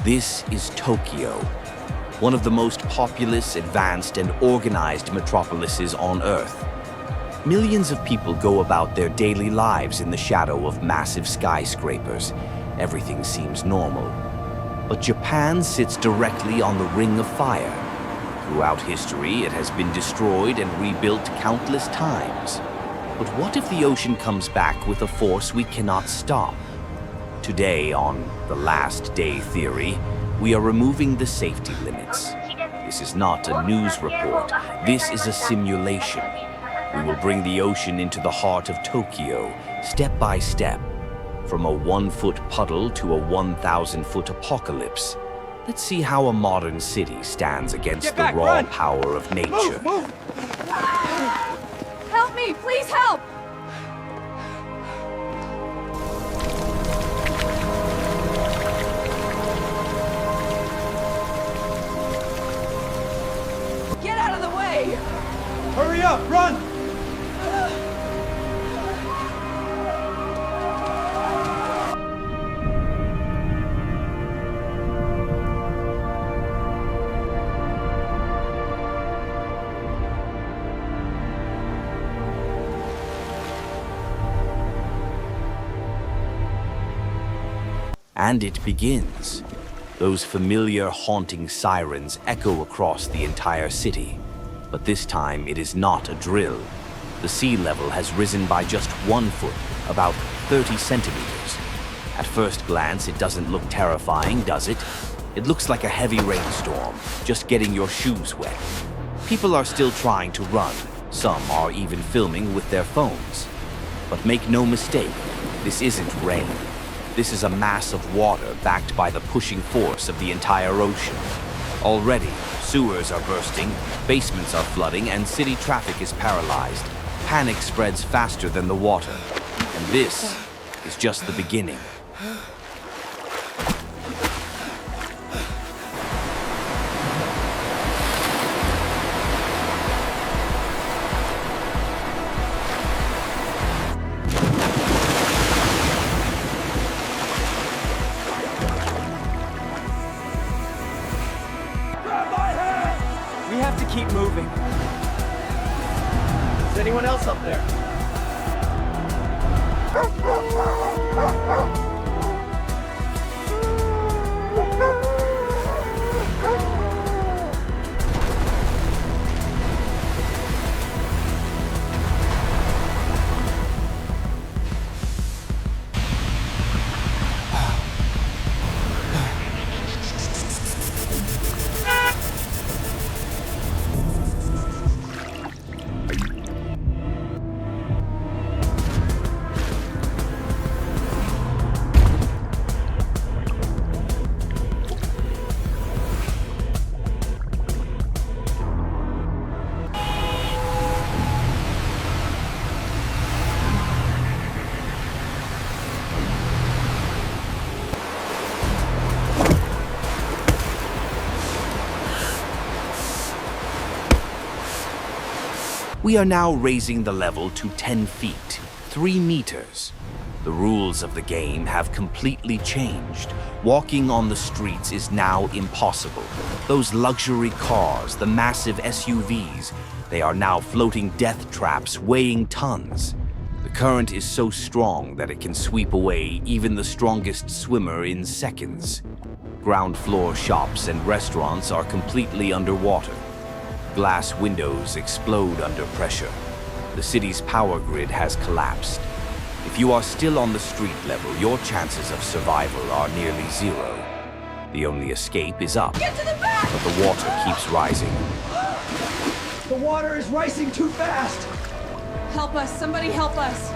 This is Tokyo, one of the most populous, advanced, and organized metropolises on Earth. Millions of people go about their daily lives in the shadow of massive skyscrapers. Everything seems normal. But Japan sits directly on the Ring of Fire. Throughout history, it has been destroyed and rebuilt countless times. But what if the ocean comes back with a force we cannot stop? Today, on The Last Day Theory, we are removing the safety limits. This is not a news report. This is a simulation. We will bring the ocean into the heart of Tokyo, step by step. From a 1-foot puddle to a 1,000-foot apocalypse. Let's see how a modern city stands against the raw power of nature. Move. Help me! Please help! Get out of the way! Hurry up! Run! And it begins. Those familiar haunting sirens echo across the entire city. But this time it is not a drill. The sea level has risen by just 1 foot, about 30 centimeters. At first glance, it doesn't look terrifying, does it? It looks like a heavy rainstorm, just getting your shoes wet. People are still trying to run. Some are even filming with their phones. But make no mistake, this isn't rain. This is a mass of water backed by the pushing force of the entire ocean. Already, sewers are bursting, basements are flooding, and city traffic is paralyzed. Panic spreads faster than the water. And this is just the beginning. We have to keep moving. Is anyone else up there? We are now raising the level to 10 feet, 3 meters. The rules of the game have completely changed. Walking on the streets is now impossible. Those luxury cars, the massive SUVs, they are now floating death traps weighing tons. The current is so strong that it can sweep away even the strongest swimmer in seconds. Ground floor shops and restaurants are completely underwater. Glass windows explode under pressure. The city's power grid has collapsed. If you are still on the street level, your chances of survival are nearly zero. The only escape is up. Get to the back! But the water keeps rising. The water is rising too fast! Help us, somebody help us!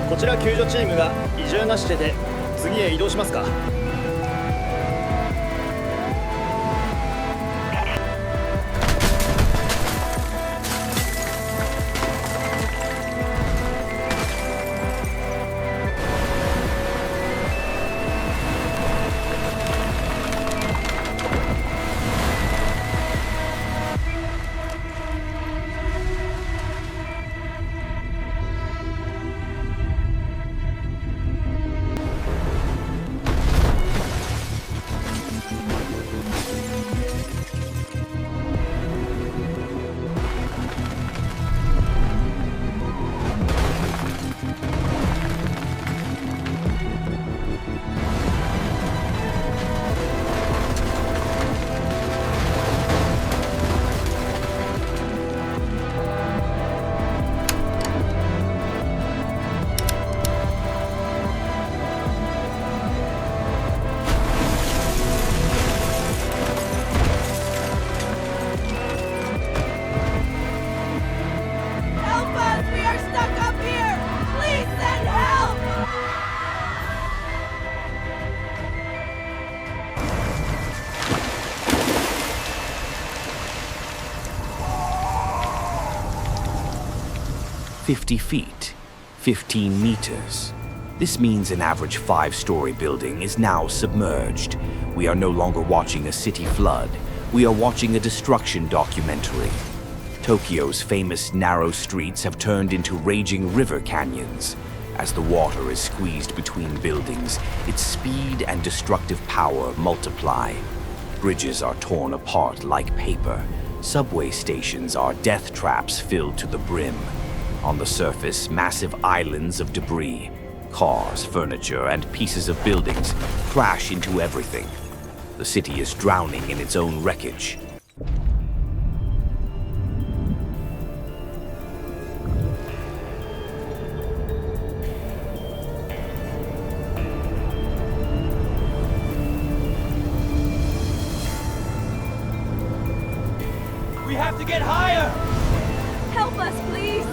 こちら救助チームが異常なしで次へ移動しますか。50 feet, 15 meters. This means an average 5-story building is now submerged. We are no longer watching a city flood. We are watching a destruction documentary. Tokyo's famous narrow streets have turned into raging river canyons. As the water is squeezed between buildings, its speed and destructive power multiply. Bridges are torn apart like paper. Subway stations are death traps filled to the brim. On the surface, massive islands of debris. Cars, furniture, and pieces of buildings crash into everything. The city is drowning in its own wreckage. We have to get higher! Help us, please!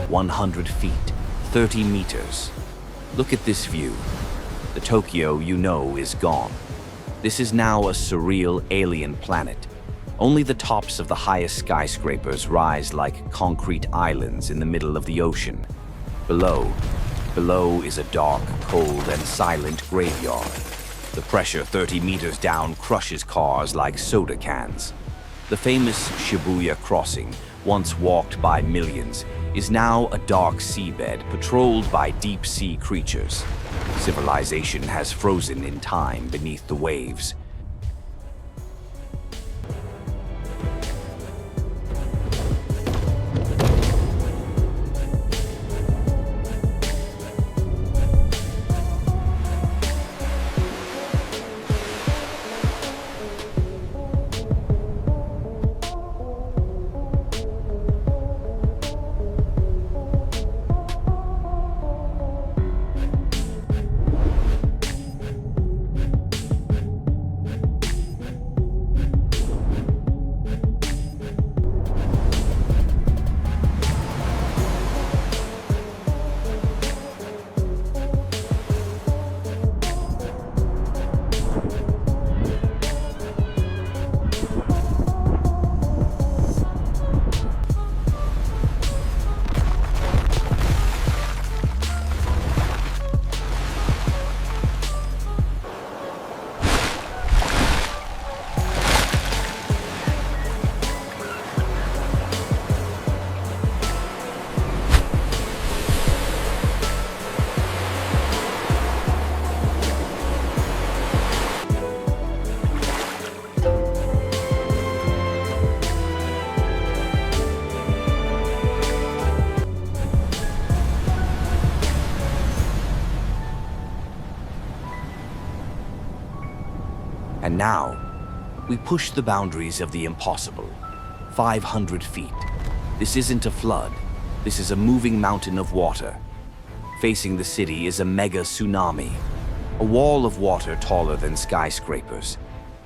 "100 feet, 30 meters. Look at this view. The Tokyo you know is gone. This is now a surreal alien planet. Only the tops of the highest skyscrapers rise like concrete islands in the middle of the ocean. Below is a dark, cold, and silent graveyard. The pressure 30 meters down crushes cars like soda cans. The famous Shibuya crossing, once walked by millions, is now a dark seabed patrolled by deep-sea creatures. Civilization has frozen in time beneath the waves. And now, we push the boundaries of the impossible. 500 feet. This isn't a flood. This is a moving mountain of water. Facing the city is a mega tsunami, a wall of water taller than skyscrapers.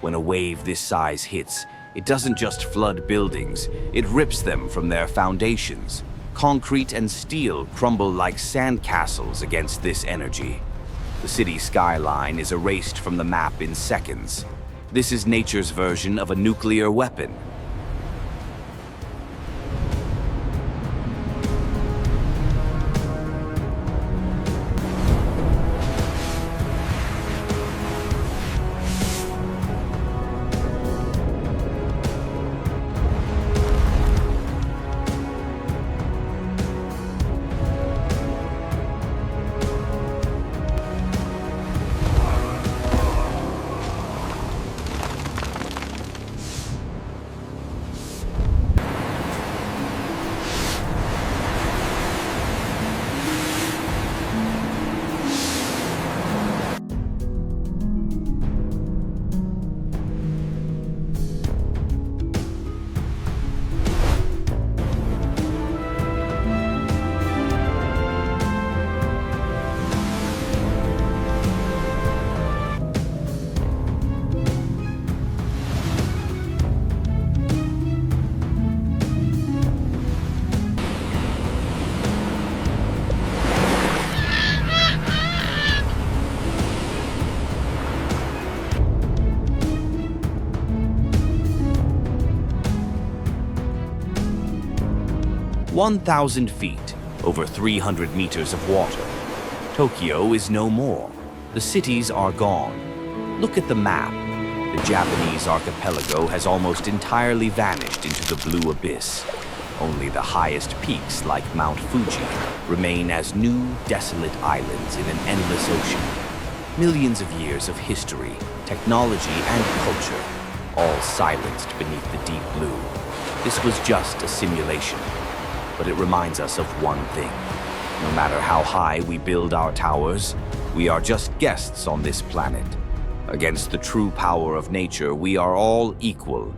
When a wave this size hits, it doesn't just flood buildings, it rips them from their foundations. Concrete and steel crumble like sandcastles against this energy. The city skyline is erased from the map in seconds. This is nature's version of a nuclear weapon. "1,000 feet, over 300 meters of water. Tokyo is no more. The cities are gone. Look at the map. The Japanese archipelago has almost entirely vanished into the blue abyss. Only the highest peaks, like Mount Fuji, remain as new, desolate islands in an endless ocean. Millions of years of history, technology, and culture, all silenced beneath the deep blue. This was just a simulation. But it reminds us of one thing. No matter how high we build our towers, we are just guests on this planet. Against the true power of nature, we are all equal,